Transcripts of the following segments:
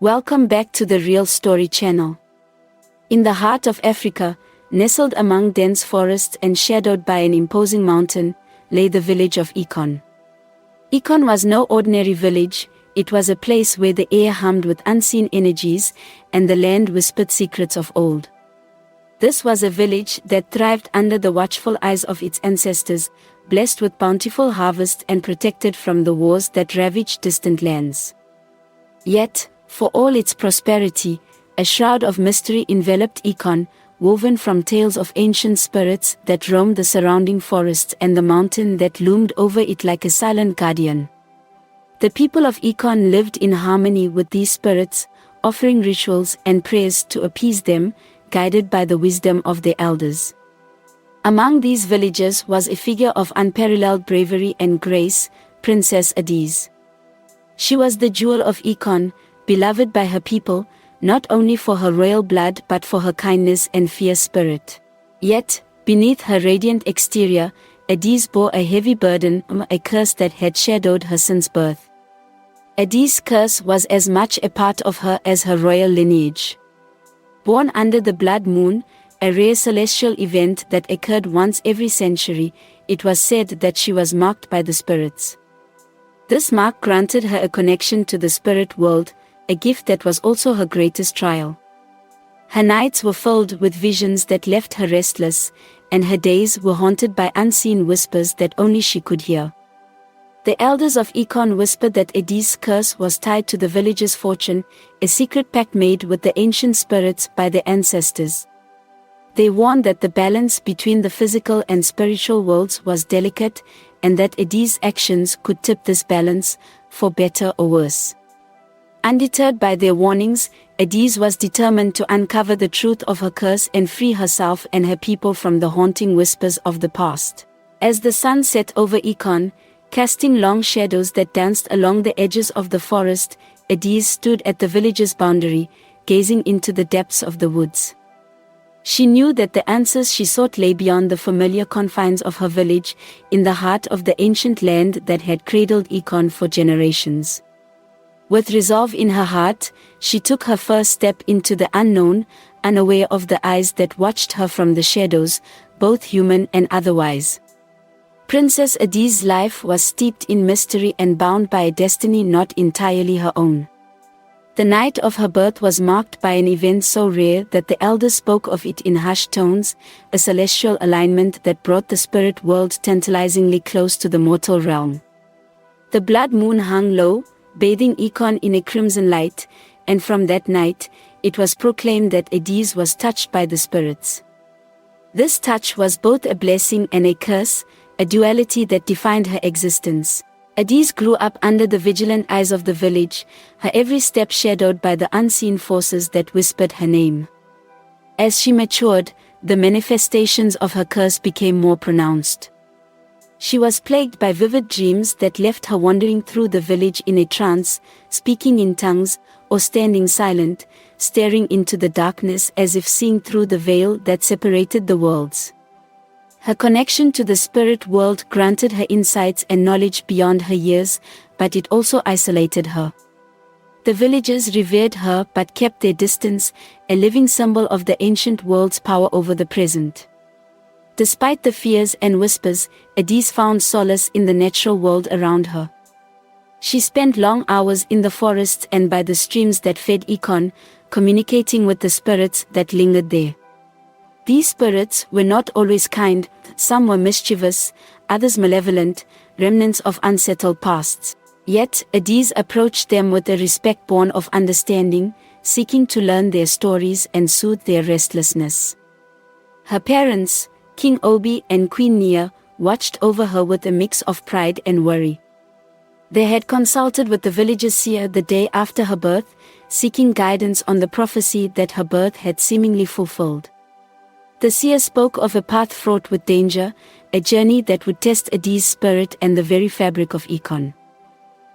Welcome back to the Real Story channel. In the heart of Africa, nestled among dense forests and shadowed by an imposing mountain, lay the village of Ekon. Ekon was no ordinary village, it was a place where the air hummed with unseen energies and the land whispered secrets of old. This was a village that thrived under the watchful eyes of its ancestors, blessed with bountiful harvest and protected from the wars that ravaged distant lands. Yet, for all its prosperity, a shroud of mystery enveloped Ekon, woven from tales of ancient spirits that roamed the surrounding forests and the mountain that loomed over it like a silent guardian. The people of Ekon lived in harmony with these spirits, offering rituals and prayers to appease them, guided by the wisdom of their elders. Among these villagers was a figure of unparalleled bravery and grace, Princess Adaeze. She was the jewel of Ekon, beloved by her people, not only for her royal blood but for her kindness and fierce spirit. Yet, beneath her radiant exterior, Adaeze bore a heavy burden, a curse that had shadowed her since birth. Adaeze's curse was as much a part of her as her royal lineage. Born under the blood moon, a rare celestial event that occurred once every century, it was said that she was marked by the spirits. This mark granted her a connection to the spirit world, a gift that was also her greatest trial. Her nights were filled with visions that left her restless, and her days were haunted by unseen whispers that only she could hear. The elders of Ekon whispered that Adaeze's curse was tied to the village's fortune, a secret pact made with the ancient spirits by their ancestors. They warned that the balance between the physical and spiritual worlds was delicate, and that Adaeze's actions could tip this balance, for better or worse. Undeterred by their warnings, Adaeze was determined to uncover the truth of her curse and free herself and her people from the haunting whispers of the past. As the sun set over Ekon, casting long shadows that danced along the edges of the forest, Adaeze stood at the village's boundary, gazing into the depths of the woods. She knew that the answers she sought lay beyond the familiar confines of her village, in the heart of the ancient land that had cradled Ekon for generations. With resolve in her heart, she took her first step into the unknown, unaware of the eyes that watched her from the shadows, both human and otherwise. Princess Adaeze's life was steeped in mystery and bound by a destiny not entirely her own. The night of her birth was marked by an event so rare that the elders spoke of it in hushed tones, a celestial alignment that brought the spirit world tantalizingly close to the mortal realm. The blood moon hung low, bathing Ekon in a crimson light, and from that night, it was proclaimed that Adaeze was touched by the spirits. This touch was both a blessing and a curse, a duality that defined her existence. Adaeze grew up under the vigilant eyes of the village, her every step shadowed by the unseen forces that whispered her name. As she matured, the manifestations of her curse became more pronounced. She was plagued by vivid dreams that left her wandering through the village in a trance, speaking in tongues, or standing silent, staring into the darkness as if seeing through the veil that separated the worlds. Her connection to the spirit world granted her insights and knowledge beyond her years, but it also isolated her. The villagers revered her but kept their distance, a living symbol of the ancient world's power over the present. Despite the fears and whispers, Adaeze found solace in the natural world around her. She spent long hours in the forests and by the streams that fed Ekon, communicating with the spirits that lingered there. These spirits were not always kind, some were mischievous, others malevolent, remnants of unsettled pasts. Yet, Adaeze approached them with a respect born of understanding, seeking to learn their stories and soothe their restlessness. Her parents, King Obi and Queen Nia, watched over her with a mix of pride and worry. They had consulted with the village's seer the day after her birth, seeking guidance on the prophecy that her birth had seemingly fulfilled. The seer spoke of a path fraught with danger, a journey that would test Adaeze's spirit and the very fabric of Ekon.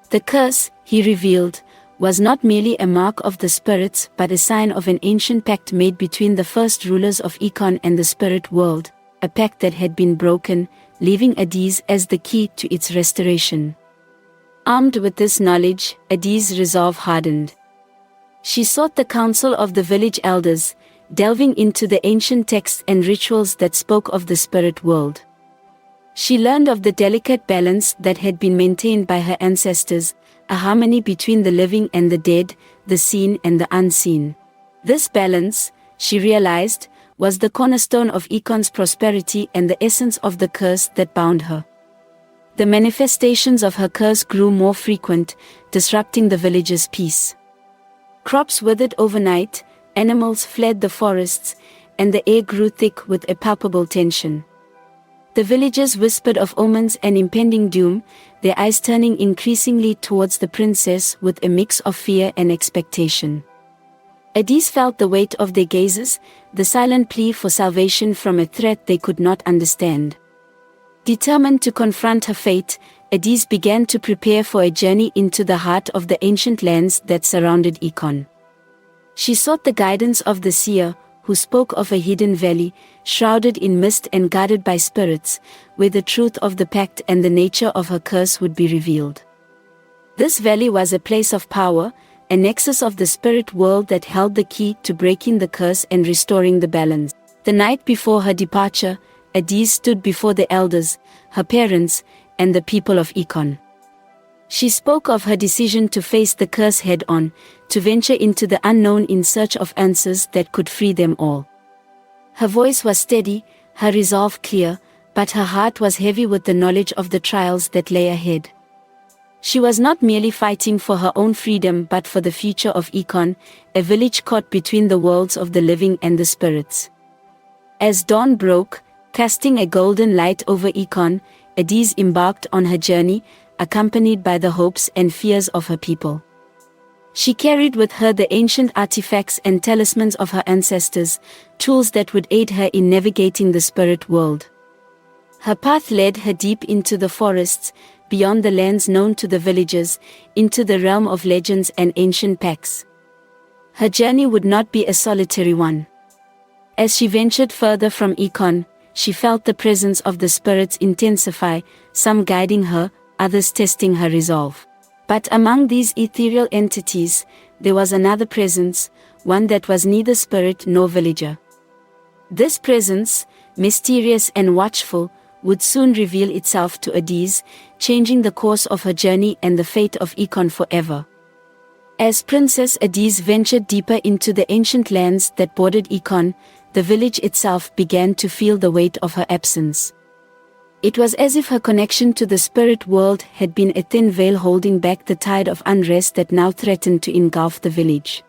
The curse, he revealed, was not merely a mark of the spirits but a sign of an ancient pact made between the first rulers of Ekon and the spirit world, a pact that had been broken, leaving Adaeze as the key to its restoration. Armed with this knowledge, Adaeze's resolve hardened. She sought the counsel of the village elders, delving into the ancient texts and rituals that spoke of the spirit world. She learned of the delicate balance that had been maintained by her ancestors, a harmony between the living and the dead, the seen and the unseen. This balance, she realized, was the cornerstone of Ekon's prosperity and the essence of the curse that bound her. The manifestations of her curse grew more frequent, disrupting the village's peace. Crops withered overnight, animals fled the forests, and the air grew thick with a palpable tension. The villagers whispered of omens and impending doom, their eyes turning increasingly towards the princess with a mix of fear and expectation. Adaeze felt the weight of their gazes, the silent plea for salvation from a threat they could not understand. Determined to confront her fate, Adaeze began to prepare for a journey into the heart of the ancient lands that surrounded Ekon. She sought the guidance of the seer, who spoke of a hidden valley, shrouded in mist and guarded by spirits, where the truth of the pact and the nature of her curse would be revealed. This valley was a place of power, a nexus of the spirit world that held the key to breaking the curse and restoring the balance. The night before her departure, Adaeze stood before the elders, her parents, and the people of Ekon. She spoke of her decision to face the curse head-on, to venture into the unknown in search of answers that could free them all. Her voice was steady, her resolve clear, but her heart was heavy with the knowledge of the trials that lay ahead. She was not merely fighting for her own freedom but for the future of Ekon, a village caught between the worlds of the living and the spirits. As dawn broke, casting a golden light over Ekon, Adaeze embarked on her journey, accompanied by the hopes and fears of her people. She carried with her the ancient artifacts and talismans of her ancestors, tools that would aid her in navigating the spirit world. Her path led her deep into the forests, beyond the lands known to the villagers, into the realm of legends and ancient pacts. Her journey would not be a solitary one. As she ventured further from Ekon, she felt the presence of the spirits intensify, some guiding her, others testing her resolve. But among these ethereal entities, there was another presence, one that was neither spirit nor villager. This presence, mysterious and watchful, would soon reveal itself to Adaeze, changing the course of her journey and the fate of Ekon forever. As Princess Adaeze ventured deeper into the ancient lands that bordered Ekon, the village itself began to feel the weight of her absence. It was as if her connection to the spirit world had been a thin veil holding back the tide of unrest that now threatened to engulf the village.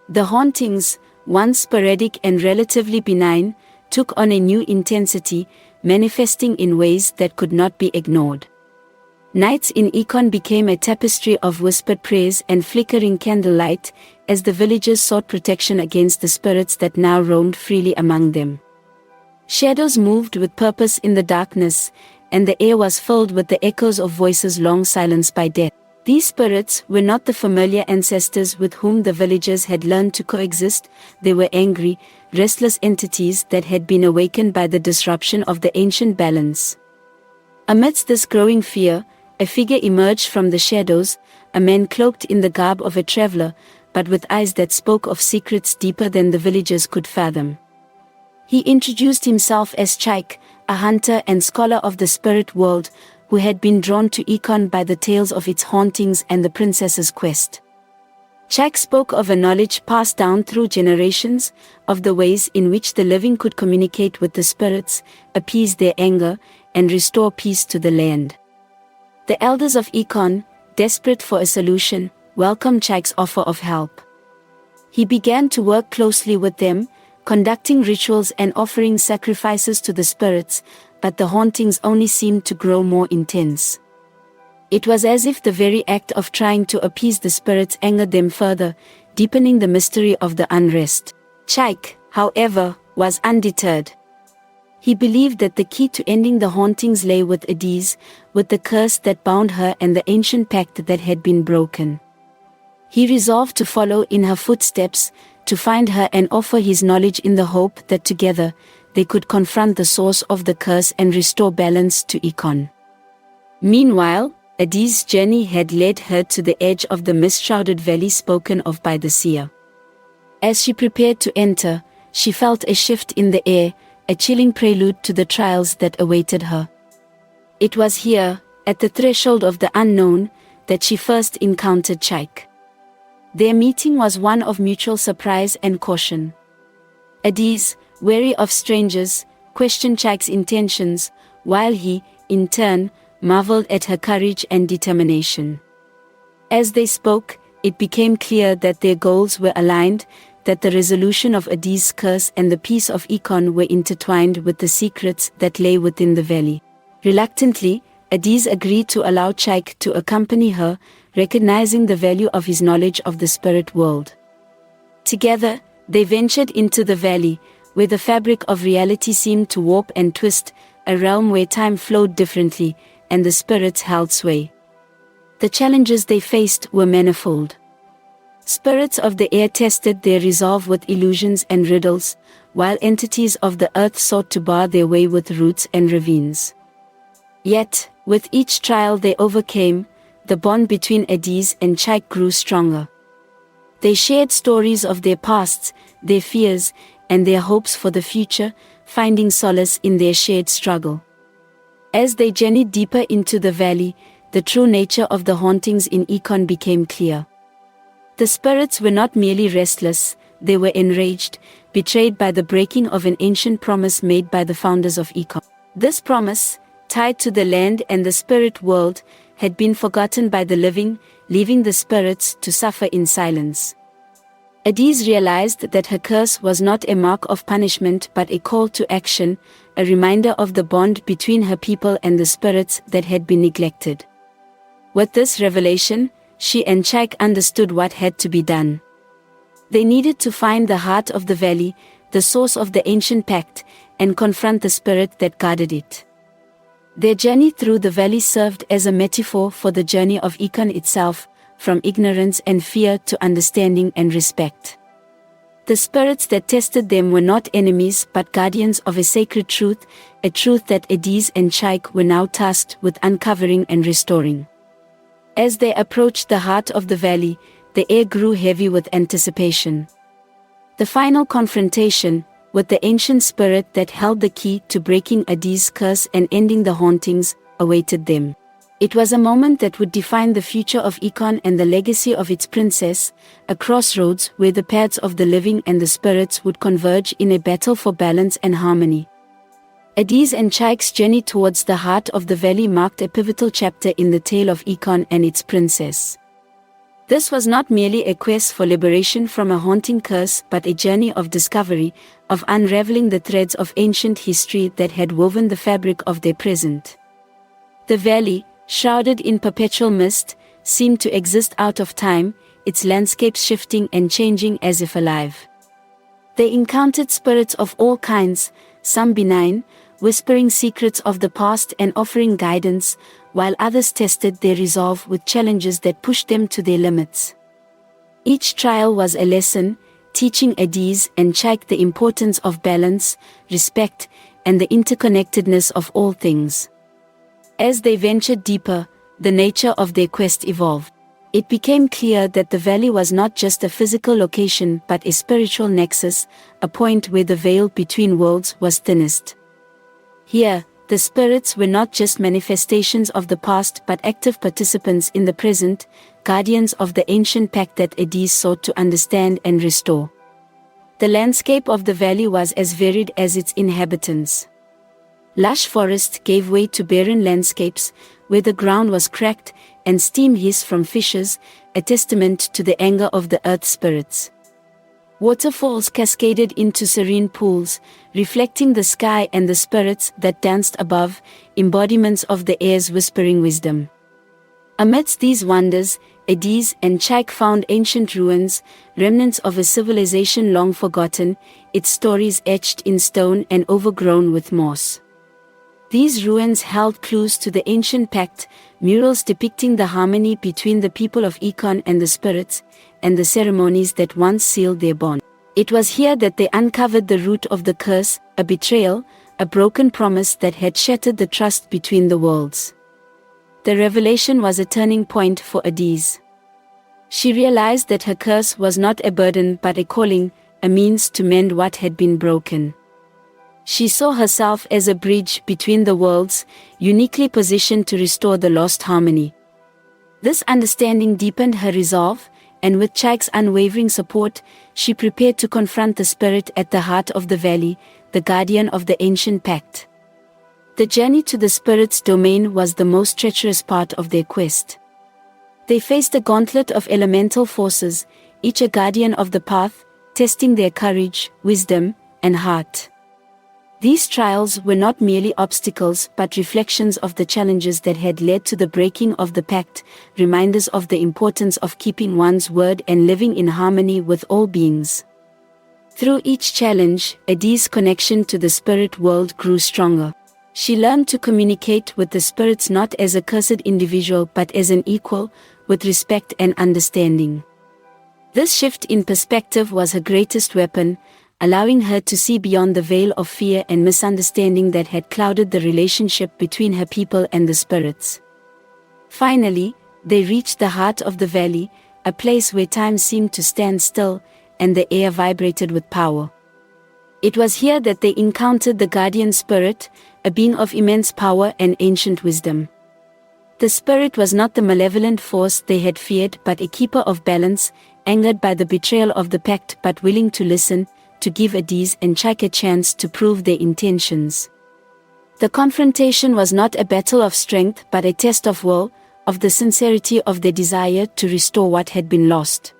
The hauntings, once sporadic and relatively benign, took on a new intensity, manifesting in ways that could not be ignored. Nights in Ekon became a tapestry of whispered prayers and flickering candlelight, as the villagers sought protection against the spirits that now roamed freely among them. Shadows moved with purpose in the darkness, and the air was filled with the echoes of voices long silenced by death. These spirits were not the familiar ancestors with whom the villagers had learned to coexist. They were angry, restless entities that had been awakened by the disruption of the ancient balance. Amidst this growing fear, a figure emerged from the shadows, a man cloaked in the garb of a traveler, but with eyes that spoke of secrets deeper than the villagers could fathom. He introduced himself as Chaik, a hunter and scholar of the spirit world, who had been drawn to Ekon by the tales of its hauntings and the princess's quest. Chaik spoke of a knowledge passed down through generations, of the ways in which the living could communicate with the spirits, appease their anger, and restore peace to the land. The elders of Ekon, desperate for a solution, welcomed Chaik's offer of help. He began to work closely with them, conducting rituals and offering sacrifices to the spirits, but the hauntings only seemed to grow more intense. It was as if the very act of trying to appease the spirits angered them further, deepening the mystery of the unrest. Chaik, however, was undeterred. He believed that the key to ending the hauntings lay with Adaeze, with the curse that bound her and the ancient pact that had been broken. He resolved to follow in her footsteps, to find her and offer his knowledge in the hope that together, they could confront the source of the curse and restore balance to Ekon. Meanwhile, Adaeze's journey had led her to the edge of the mist-shrouded valley spoken of by the seer. As she prepared to enter, she felt a shift in the air, a chilling prelude to the trials that awaited her. It was here, at the threshold of the unknown, that she first encountered Chaik. Their meeting was one of mutual surprise and caution. Adaeze, wary of strangers, questioned Chaik's intentions, while he, in turn, marveled at her courage and determination. As they spoke, it became clear that their goals were aligned, that the resolution of Adaeze's curse and the peace of Ekon were intertwined with the secrets that lay within the valley. Reluctantly, Adaeze agreed to allow Chaik to accompany her, recognizing the value of his knowledge of the spirit world. Together, they ventured into the valley, where the fabric of reality seemed to warp and twist, a realm where time flowed differently, and the spirits held sway. The challenges they faced were manifold. Spirits of the air tested their resolve with illusions and riddles, while entities of the earth sought to bar their way with roots and ravines. Yet, with each trial they overcame, the bond between Adaeze and Chaik grew stronger. They shared stories of their pasts, their fears, and their hopes for the future, finding solace in their shared struggle. As they journeyed deeper into the valley, the true nature of the hauntings in Ekon became clear. The spirits were not merely restless, they were enraged, betrayed by the breaking of an ancient promise made by the founders of Ekon. This promise, tied to the land and the spirit world, had been forgotten by the living, leaving the spirits to suffer in silence. Adaeze realized that her curse was not a mark of punishment but a call to action, a reminder of the bond between her people and the spirits that had been neglected. With this revelation, she and Chaik understood what had to be done. They needed to find the heart of the valley, the source of the ancient pact, and confront the spirit that guarded it. Their journey through the valley served as a metaphor for the journey of Ekon itself, from ignorance and fear to understanding and respect. The spirits that tested them were not enemies but guardians of a sacred truth, a truth that Adaeze and Chaik were now tasked with uncovering and restoring. As they approached the heart of the valley, the air grew heavy with anticipation. The final confrontation, with the ancient spirit that held the key to breaking Adaeze's curse and ending the hauntings, awaited them. It was a moment that would define the future of Ekon and the legacy of its princess, a crossroads where the paths of the living and the spirits would converge in a battle for balance and harmony. Adaeze and Chaik's journey towards the heart of the valley marked a pivotal chapter in the tale of Ekon and its princess. This was not merely a quest for liberation from a haunting curse but a journey of discovery, of unraveling the threads of ancient history that had woven the fabric of their present. The valley, shrouded in perpetual mist, seemed to exist out of time, its landscapes shifting and changing as if alive. They encountered spirits of all kinds, some benign, whispering secrets of the past and offering guidance, while others tested their resolve with challenges that pushed them to their limits. Each trial was a lesson, teaching Adaeze and Chaik the importance of balance, respect, and the interconnectedness of all things. As they ventured deeper, the nature of their quest evolved. It became clear that the valley was not just a physical location but a spiritual nexus, a point where the veil between worlds was thinnest. Here, the spirits were not just manifestations of the past but active participants in the present, guardians of the ancient pact that Adaeze sought to understand and restore. The landscape of the valley was as varied as its inhabitants. Lush forest gave way to barren landscapes, where the ground was cracked and steam hissed from fissures, a testament to the anger of the earth spirits. Waterfalls cascaded into serene pools, reflecting the sky and the spirits that danced above, embodiments of the air's whispering wisdom. Amidst these wonders, Adaeze and Chaik found ancient ruins, remnants of a civilization long forgotten, its stories etched in stone and overgrown with moss. These ruins held clues to the ancient pact, murals depicting the harmony between the people of Ekon and the spirits, and the ceremonies that once sealed their bond. It was here that they uncovered the root of the curse, a betrayal, a broken promise that had shattered the trust between the worlds. The revelation was a turning point for Adaeze. She realized that her curse was not a burden but a calling, a means to mend what had been broken. She saw herself as a bridge between the worlds, uniquely positioned to restore the lost harmony. This understanding deepened her resolve, and with Chaik's unwavering support, she prepared to confront the spirit at the heart of the valley, the guardian of the ancient pact. The journey to the spirit's domain was the most treacherous part of their quest. They faced a gauntlet of elemental forces, each a guardian of the path, testing their courage, wisdom, and heart. These trials were not merely obstacles but reflections of the challenges that had led to the breaking of the pact, reminders of the importance of keeping one's word and living in harmony with all beings. Through each challenge, Adaeze's connection to the spirit world grew stronger. She learned to communicate with the spirits not as a cursed individual but as an equal, with respect and understanding. This shift in perspective was her greatest weapon, allowing her to see beyond the veil of fear and misunderstanding that had clouded the relationship between her people and the spirits. Finally, they reached the heart of the valley, a place where time seemed to stand still, and the air vibrated with power. It was here that they encountered the guardian spirit, a being of immense power and ancient wisdom. The spirit was not the malevolent force they had feared but a keeper of balance, angered by the betrayal of the pact but willing to listen, to give Adaeze and Chaik a chance to prove their intentions. The confrontation was not a battle of strength but a test of will, of the sincerity of their desire to restore what had been lost.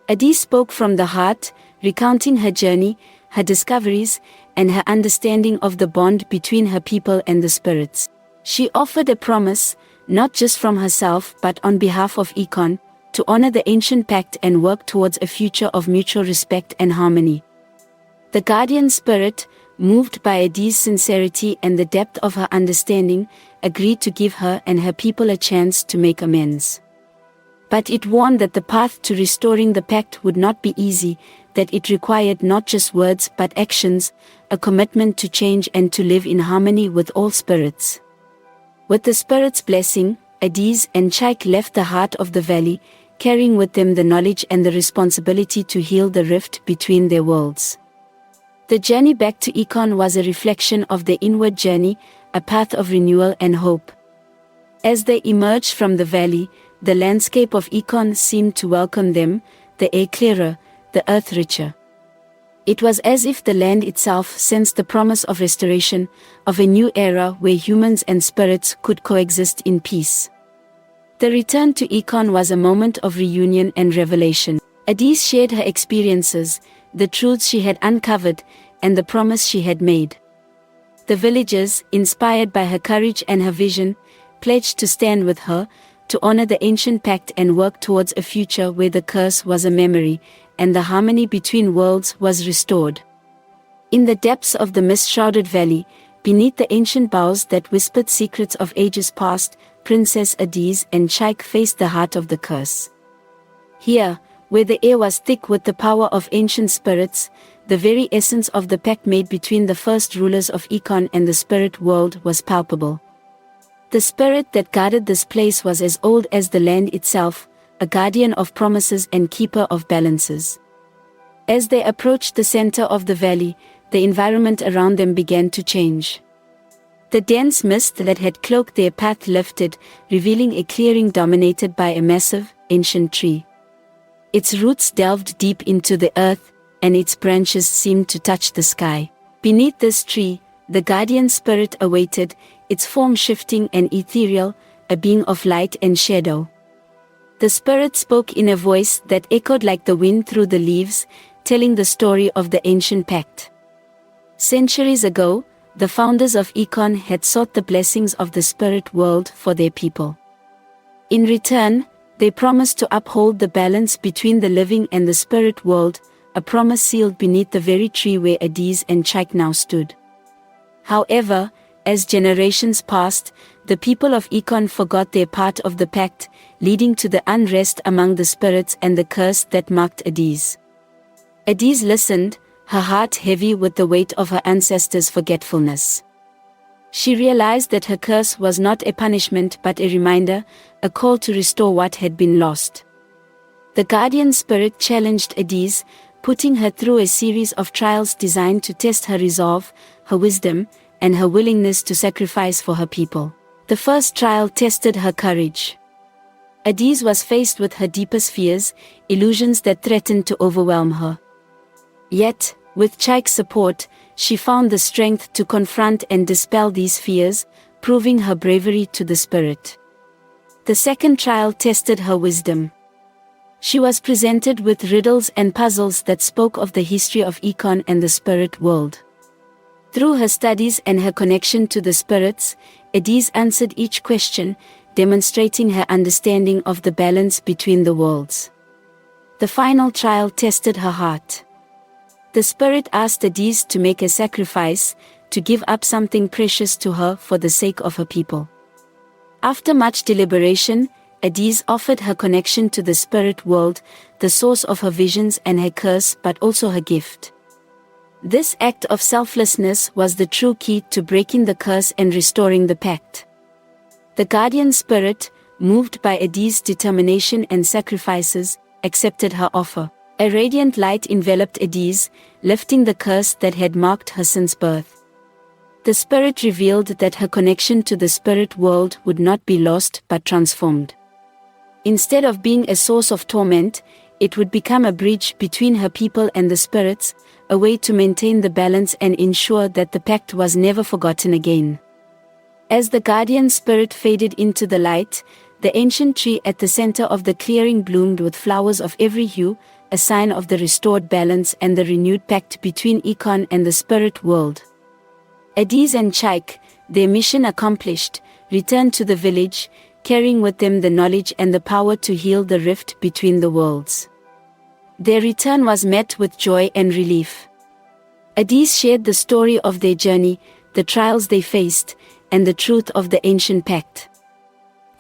Adaeze spoke from the heart, recounting her journey, her discoveries, and her understanding of the bond between her people and the spirits. She offered a promise, not just from herself but on behalf of Ekon, to honor the ancient pact and work towards a future of mutual respect and harmony. The guardian spirit, moved by Adaeze's sincerity and the depth of her understanding, agreed to give her and her people a chance to make amends. But it warned that the path to restoring the pact would not be easy, that it required not just words but actions, a commitment to change and to live in harmony with all spirits. With the spirit's blessing, Adaeze and Chaik left the heart of the valley, carrying with them the knowledge and the responsibility to heal the rift between their worlds. The journey back to Ekon was a reflection of their inward journey, a path of renewal and hope. As they emerged from the valley, the landscape of Ekon seemed to welcome them, the air clearer, the earth richer. It was as if the land itself sensed the promise of restoration, of a new era where humans and spirits could coexist in peace. The return to Ekon was a moment of reunion and revelation. Adaeze shared her experiences, the truths she had uncovered, and the promise she had made. The villagers, inspired by her courage and her vision, pledged to stand with her, to honor the ancient pact and work towards a future where the curse was a memory, and the harmony between worlds was restored. In the depths of the mist-shrouded valley, beneath the ancient boughs that whispered secrets of ages past, Princess Adaeze and Chaik faced the heart of the curse. Here, where the air was thick with the power of ancient spirits, the very essence of the pact made between the first rulers of Ekon and the spirit world was palpable. The spirit that guarded this place was as old as the land itself, a guardian of promises and keeper of balances. As they approached the center of the valley, the environment around them began to change. The dense mist that had cloaked their path lifted, revealing a clearing dominated by a massive, ancient tree. Its roots delved deep into the earth, and its branches seemed to touch the sky. Beneath this tree, the guardian spirit awaited, its form shifting and ethereal, a being of light and shadow. The spirit spoke in a voice that echoed like the wind through the leaves, telling the story of the ancient pact. Centuries ago, the founders of Ekon had sought the blessings of the spirit world for their people. In return, they promised to uphold the balance between the living and the spirit world, a promise sealed beneath the very tree where Adaeze and Chaik now stood. However, as generations passed, the people of Ekon forgot their part of the pact, leading to the unrest among the spirits and the curse that marked Adaeze. Adaeze listened, her heart heavy with the weight of her ancestors' forgetfulness. She realized that her curse was not a punishment but a reminder, a call to restore what had been lost. The guardian spirit challenged Adaeze, putting her through a series of trials designed to test her resolve, her wisdom, and her willingness to sacrifice for her people. The first trial tested her courage. Adaeze was faced with her deepest fears, illusions that threatened to overwhelm her. Yet, with Chaik's support, she found the strength to confront and dispel these fears, proving her bravery to the spirit. The second trial tested her wisdom. She was presented with riddles and puzzles that spoke of the history of Ekon and the spirit world. Through her studies and her connection to the spirits, Adaeze answered each question, demonstrating her understanding of the balance between the worlds. The final trial tested her heart. The spirit asked Adaeze to make a sacrifice, to give up something precious to her for the sake of her people. After much deliberation, Adaeze offered her connection to the spirit world, the source of her visions and her curse, but also her gift. This act of selflessness was the true key to breaking the curse and restoring the pact. The guardian spirit, moved by Adaeze's determination and sacrifices, accepted her offer. A radiant light enveloped Adaeze, lifting the curse that had marked her since birth. The spirit revealed that her connection to the spirit world would not be lost but transformed. Instead of being a source of torment, it would become a bridge between her people and the spirits, a way to maintain the balance and ensure that the pact was never forgotten again. As the guardian spirit faded into the light, the ancient tree at the center of the clearing bloomed with flowers of every hue, a sign of the restored balance and the renewed pact between Ekon and the spirit world. Adaeze and Chaik, their mission accomplished, returned to the village, carrying with them the knowledge and the power to heal the rift between the worlds. Their return was met with joy and relief. Adaeze shared the story of their journey, the trials they faced, and the truth of the ancient pact.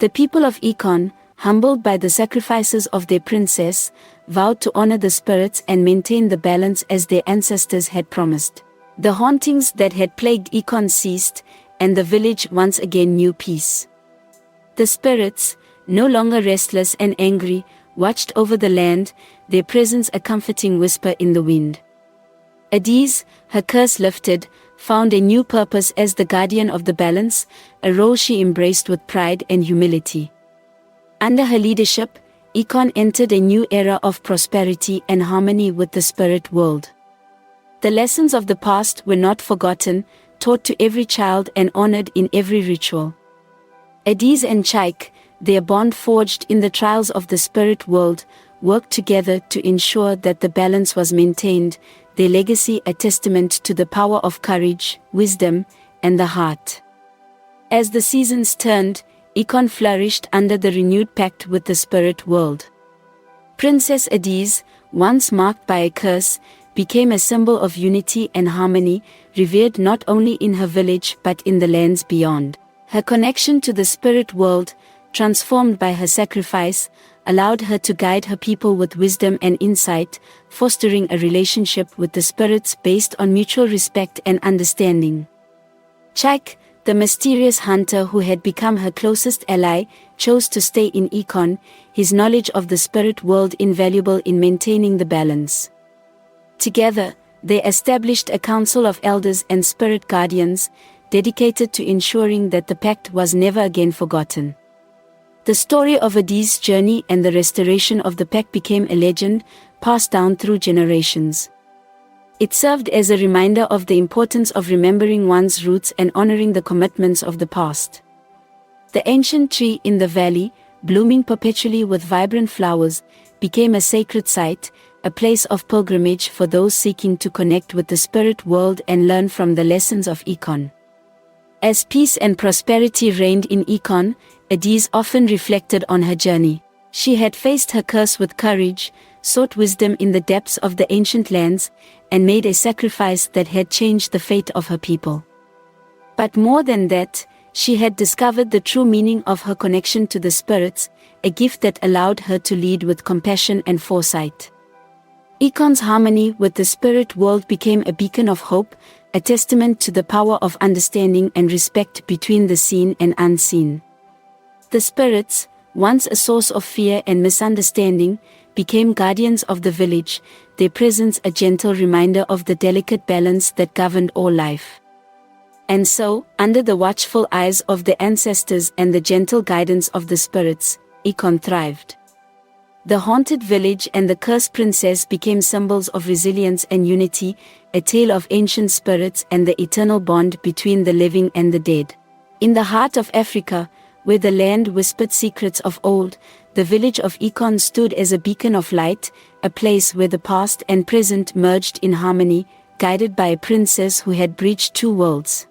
The people of Ekon, humbled by the sacrifices of their princess, vowed to honor the spirits and maintain the balance as their ancestors had promised. The hauntings that had plagued Ekon ceased, and the village once again knew peace. The spirits, no longer restless and angry, watched over the land, their presence a comforting whisper in the wind. Adaeze, her curse lifted, found a new purpose as the guardian of the balance, a role she embraced with pride and humility. Under her leadership, Ekon entered a new era of prosperity and harmony with the spirit world. The lessons of the past were not forgotten, taught to every child and honored in every ritual. Adaeze and Chaik, their bond forged in the trials of the spirit world, worked together to ensure that the balance was maintained, their legacy a testament to the power of courage, wisdom, and the heart. As the seasons turned, Ekon flourished under the renewed pact with the spirit world. Princess Adaeze, once marked by a curse, became a symbol of unity and harmony, revered not only in her village but in the lands beyond. Her connection to the spirit world, transformed by her sacrifice, allowed her to guide her people with wisdom and insight, fostering a relationship with the spirits based on mutual respect and understanding. Chaik, the mysterious hunter who had become her closest ally, chose to stay in Ekon, his knowledge of the spirit world invaluable in maintaining the balance. Together, they established a council of elders and spirit guardians, dedicated to ensuring that the pact was never again forgotten. The story of Adaeze's journey and the restoration of the pact became a legend, passed down through generations. It served as a reminder of the importance of remembering one's roots and honoring the commitments of the past. The ancient tree in the valley, blooming perpetually with vibrant flowers, became a sacred site, a place of pilgrimage for those seeking to connect with the spirit world and learn from the lessons of Ekon. As peace and prosperity reigned in Ekon, Adaeze often reflected on her journey. She had faced her curse with courage, sought wisdom in the depths of the ancient lands, and made a sacrifice that had changed the fate of her people. But more than that, she had discovered the true meaning of her connection to the spirits, a gift that allowed her to lead with compassion and foresight. Ekon's harmony with the spirit world became a beacon of hope, a testament to the power of understanding and respect between the seen and unseen. The spirits, once a source of fear and misunderstanding, became guardians of the village, their presence a gentle reminder of the delicate balance that governed all life. And so, under the watchful eyes of the ancestors and the gentle guidance of the spirits, Ekon thrived. The haunted village and the cursed princess became symbols of resilience and unity, a tale of ancient spirits and the eternal bond between the living and the dead. In the heart of Africa, where the land whispered secrets of old, the village of Ekon stood as a beacon of light, a place where the past and present merged in harmony, guided by a princess who had breached two worlds.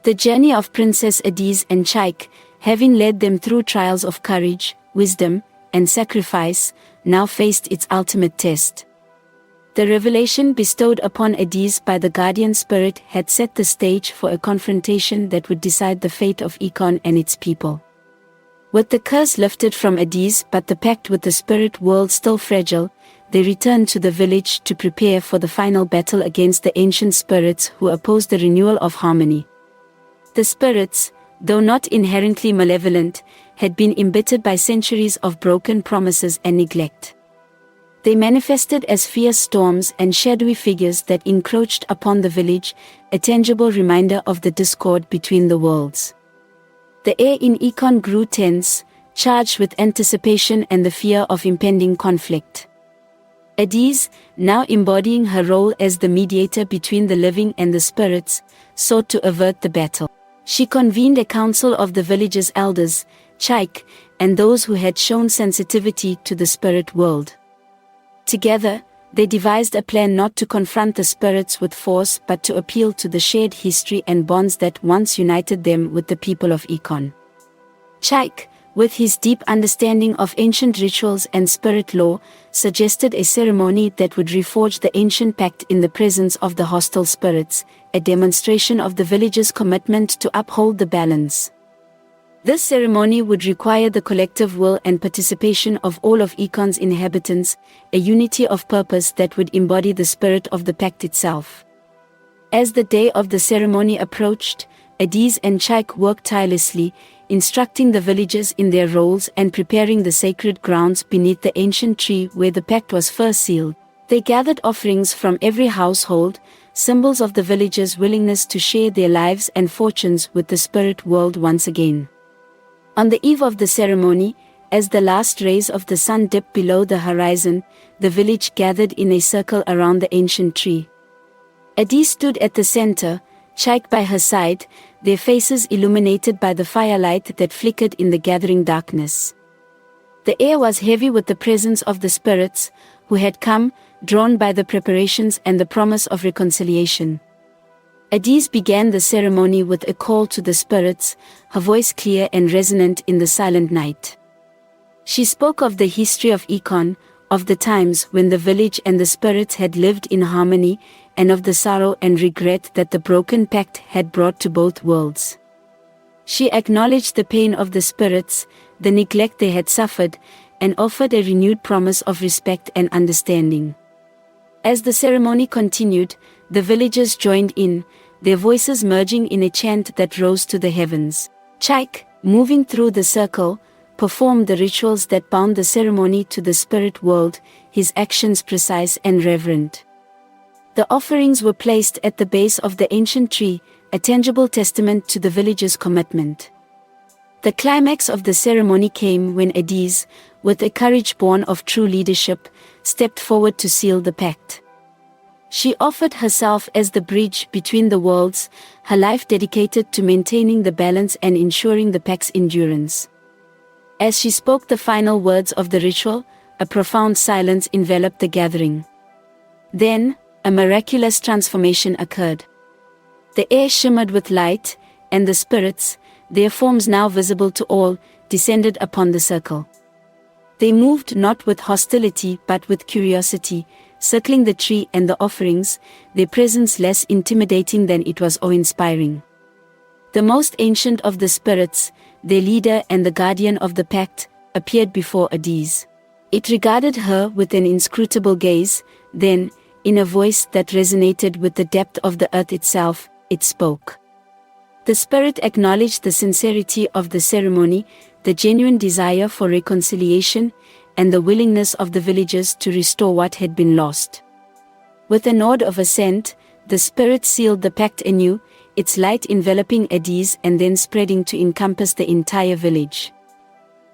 The journey of Princess Adaeze and Chaik, having led them through trials of courage, wisdom, and sacrifice, now faced its ultimate test. The revelation bestowed upon Adaeze by the guardian spirit had set the stage for a confrontation that would decide the fate of Ekon and its people. With the curse lifted from Adaeze but the pact with the spirit world still fragile, they returned to the village to prepare for the final battle against the ancient spirits who opposed the renewal of harmony. The spirits, though not inherently malevolent, had been embittered by centuries of broken promises and neglect. They manifested as fierce storms and shadowy figures that encroached upon the village, a tangible reminder of the discord between the worlds. The air in Ekon grew tense, charged with anticipation and the fear of impending conflict. Adaeze, now embodying her role as the mediator between the living and the spirits, sought to avert the battle. She convened a council of the village's elders, Chaik, and those who had shown sensitivity to the spirit world. Together, they devised a plan not to confront the spirits with force but to appeal to the shared history and bonds that once united them with the people of Ekon. Chaik, with his deep understanding of ancient rituals and spirit lore, suggested a ceremony that would reforge the ancient pact in the presence of the hostile spirits, a demonstration of the village's commitment to uphold the balance. This ceremony would require the collective will and participation of all of Ekon's inhabitants, a unity of purpose that would embody the spirit of the pact itself. As the day of the ceremony approached, Adaeze and Chaik worked tirelessly, instructing the villagers in their roles and preparing the sacred grounds beneath the ancient tree where the pact was first sealed. They gathered offerings from every household, symbols of the villagers' willingness to share their lives and fortunes with the spirit world once again. On the eve of the ceremony, as the last rays of the sun dipped below the horizon, the village gathered in a circle around the ancient tree. Adaeze stood at the center, Chaik by her side, their faces illuminated by the firelight that flickered in the gathering darkness. The air was heavy with the presence of the spirits, who had come, drawn by the preparations and the promise of reconciliation. Adaeze began the ceremony with a call to the spirits, her voice clear and resonant in the silent night. She spoke of the history of Ekon, of the times when the village and the spirits had lived in harmony, and of the sorrow and regret that the broken pact had brought to both worlds. She acknowledged the pain of the spirits, the neglect they had suffered, and offered a renewed promise of respect and understanding. As the ceremony continued, the villagers joined in, their voices merging in a chant that rose to the heavens. Chaik, moving through the circle, performed the rituals that bound the ceremony to the spirit world, his actions precise and reverent. The offerings were placed at the base of the ancient tree, a tangible testament to the villagers' commitment. The climax of the ceremony came when Adaeze, with a courage born of true leadership, stepped forward to seal the pact. She offered herself as the bridge between the worlds, her life dedicated to maintaining the balance and ensuring the pact's endurance. As she spoke the final words of the ritual, a profound silence enveloped the gathering. Then, a miraculous transformation occurred. The air shimmered with light, and the spirits, their forms now visible to all, descended upon the circle. They moved not with hostility but with curiosity, circling the tree and the offerings, their presence less intimidating than it was awe-inspiring. The most ancient of the spirits, their leader and the guardian of the pact, appeared before Adaeze. It regarded her with an inscrutable gaze, then, in a voice that resonated with the depth of the earth itself, it spoke. The spirit acknowledged the sincerity of the ceremony, the genuine desire for reconciliation, and the willingness of the villagers to restore what had been lost. With a nod of assent, the spirit sealed the pact anew, its light enveloping Adaeze and then spreading to encompass the entire village.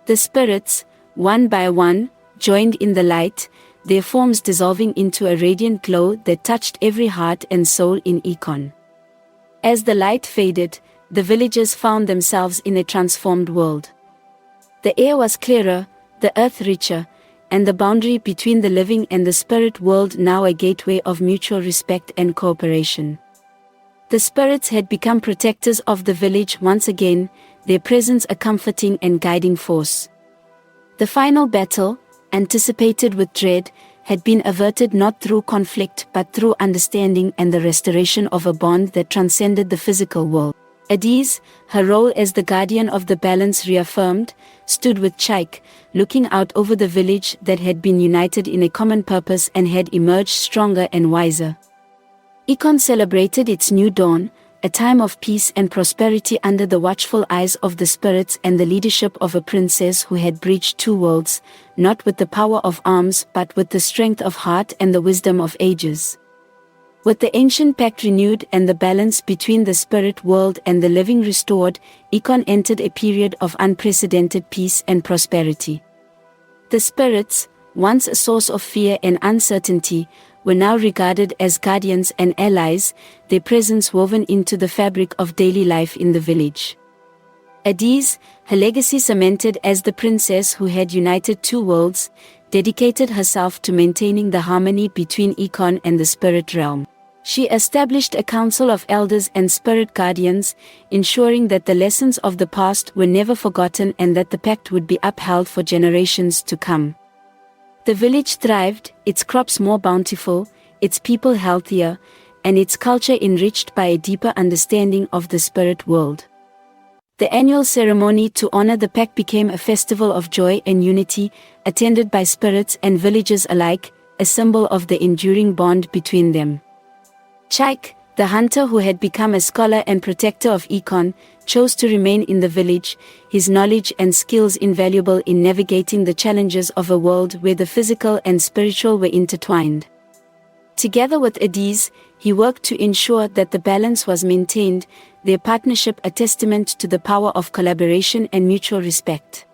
The spirits, one by one, joined in the light, their forms dissolving into a radiant glow that touched every heart and soul in Ekon. As the light faded, the villagers found themselves in a transformed world. The air was clearer, the earth richer, and the boundary between the living and the spirit world now a gateway of mutual respect and cooperation. The spirits had become protectors of the village once again, their presence a comforting and guiding force. The final battle, anticipated with dread, had been averted not through conflict but through understanding and the restoration of a bond that transcended the physical world. Adaeze, her role as the guardian of the balance reaffirmed, stood with Chaik, looking out over the village that had been united in a common purpose and had emerged stronger and wiser. Ekon celebrated its new dawn, a time of peace and prosperity under the watchful eyes of the spirits and the leadership of a princess who had bridged two worlds, not with the power of arms but with the strength of heart and the wisdom of ages. With the ancient pact renewed and the balance between the spirit world and the living restored, Ekon entered a period of unprecedented peace and prosperity. The spirits, once a source of fear and uncertainty, were now regarded as guardians and allies, their presence woven into the fabric of daily life in the village. Adaeze, her legacy cemented as the princess who had united two worlds, dedicated herself to maintaining the harmony between Ekon and the spirit realm. She established a council of elders and spirit guardians, ensuring that the lessons of the past were never forgotten and that the pact would be upheld for generations to come. The village thrived, its crops more bountiful, its people healthier, and its culture enriched by a deeper understanding of the spirit world. The annual ceremony to honor the pact became a festival of joy and unity, attended by spirits and villagers alike, a symbol of the enduring bond between them. Chaik, the hunter who had become a scholar and protector of Ekon, chose to remain in the village, his knowledge and skills invaluable in navigating the challenges of a world where the physical and spiritual were intertwined. Together with Adaeze, he worked to ensure that the balance was maintained, their partnership a testament to the power of collaboration and mutual respect.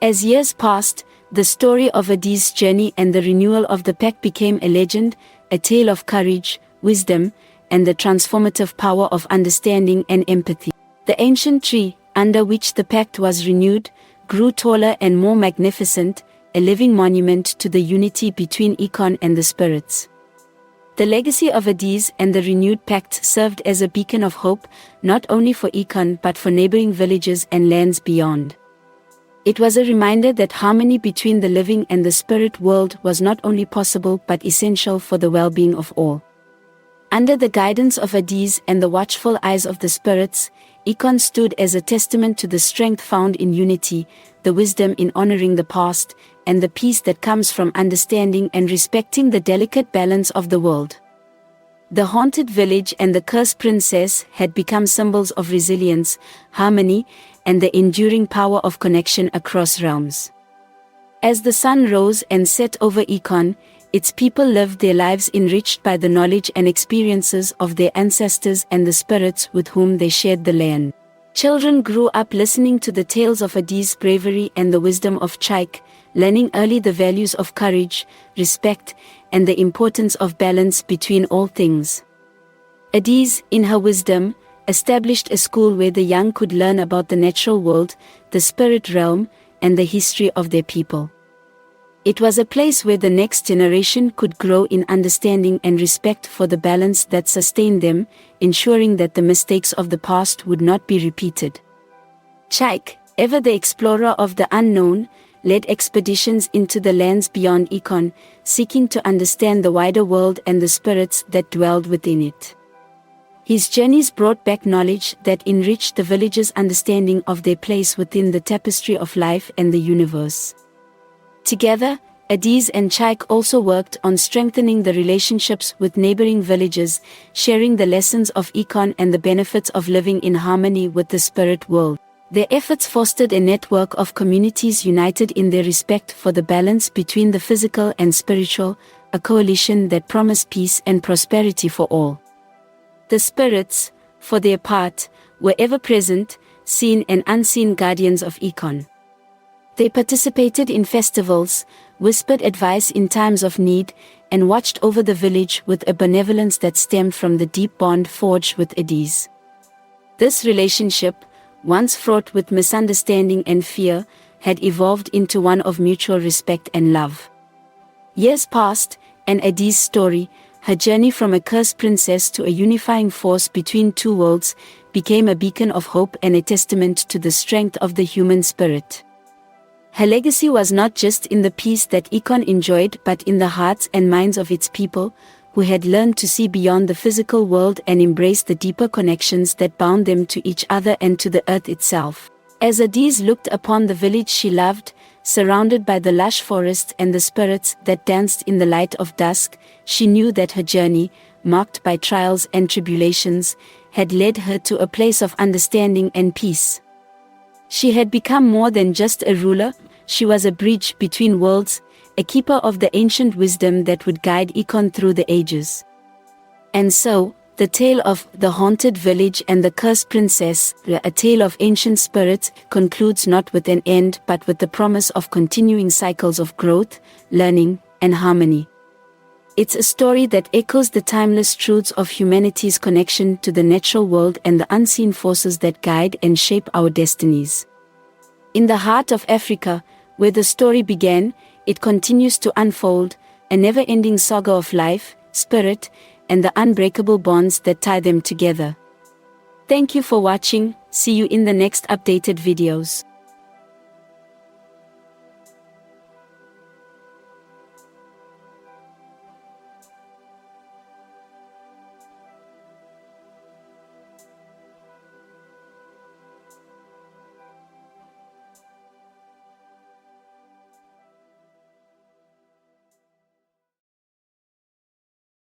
As years passed, the story of Adaeze's journey and the renewal of the pact became a legend, a tale of courage, wisdom, and the transformative power of understanding and empathy. The ancient tree, under which the pact was renewed, grew taller and more magnificent, a living monument to the unity between Ekon and the spirits. The legacy of Adaeze and the renewed pact served as a beacon of hope, not only for Ekon but for neighboring villages and lands beyond. It was a reminder that harmony between the living and the spirit world was not only possible but essential for the well-being of all. Under the guidance of Adaeze and the watchful eyes of the spirits, Ekon stood as a testament to the strength found in unity, the wisdom in honoring the past, and the peace that comes from understanding and respecting the delicate balance of the world. The haunted village and the cursed princess had become symbols of resilience, harmony, and the enduring power of connection across realms. As the sun rose and set over Ekon, its people lived their lives enriched by the knowledge and experiences of their ancestors and the spirits with whom they shared the land. Children grew up listening to the tales of Adaeze's bravery and the wisdom of Chaik, learning early the values of courage, respect, and the importance of balance between all things. Adaeze, in her wisdom, established a school where the young could learn about the natural world, the spirit realm, and the history of their people. It was a place where the next generation could grow in understanding and respect for the balance that sustained them, ensuring that the mistakes of the past would not be repeated. Chaik, ever the explorer of the unknown, led expeditions into the lands beyond Ekon, seeking to understand the wider world and the spirits that dwelled within it. His journeys brought back knowledge that enriched the villagers' understanding of their place within the tapestry of life and the universe. Together, Adaeze and Chaik also worked on strengthening the relationships with neighboring villages, sharing the lessons of Ekon and the benefits of living in harmony with the spirit world. Their efforts fostered a network of communities united in their respect for the balance between the physical and spiritual, a coalition that promised peace and prosperity for all. The spirits, for their part, were ever present, seen and unseen guardians of Ekon. They participated in festivals, whispered advice in times of need, and watched over the village with a benevolence that stemmed from the deep bond forged with Adaeze. This relationship, once fraught with misunderstanding and fear, had evolved into one of mutual respect and love. Years passed, and Adaeze's story, her journey from a cursed princess to a unifying force between two worlds, became a beacon of hope and a testament to the strength of the human spirit. Her legacy was not just in the peace that Ekon enjoyed but in the hearts and minds of its people, who had learned to see beyond the physical world and embrace the deeper connections that bound them to each other and to the earth itself. As Adaeze looked upon the village she loved, surrounded by the lush forest and the spirits that danced in the light of dusk, she knew that her journey, marked by trials and tribulations, had led her to a place of understanding and peace. She had become more than just a ruler, she was a bridge between worlds, a keeper of the ancient wisdom that would guide Ekon through the ages. And so, the tale of the haunted village and the cursed princess, a tale of ancient spirits, concludes not with an end but with the promise of continuing cycles of growth, learning, and harmony. It's a story that echoes the timeless truths of humanity's connection to the natural world and the unseen forces that guide and shape our destinies. In the heart of Africa, where the story began, it continues to unfold, a never-ending saga of life, spirit, and the unbreakable bonds that tie them together. Thank you for watching. See you in the next updated videos.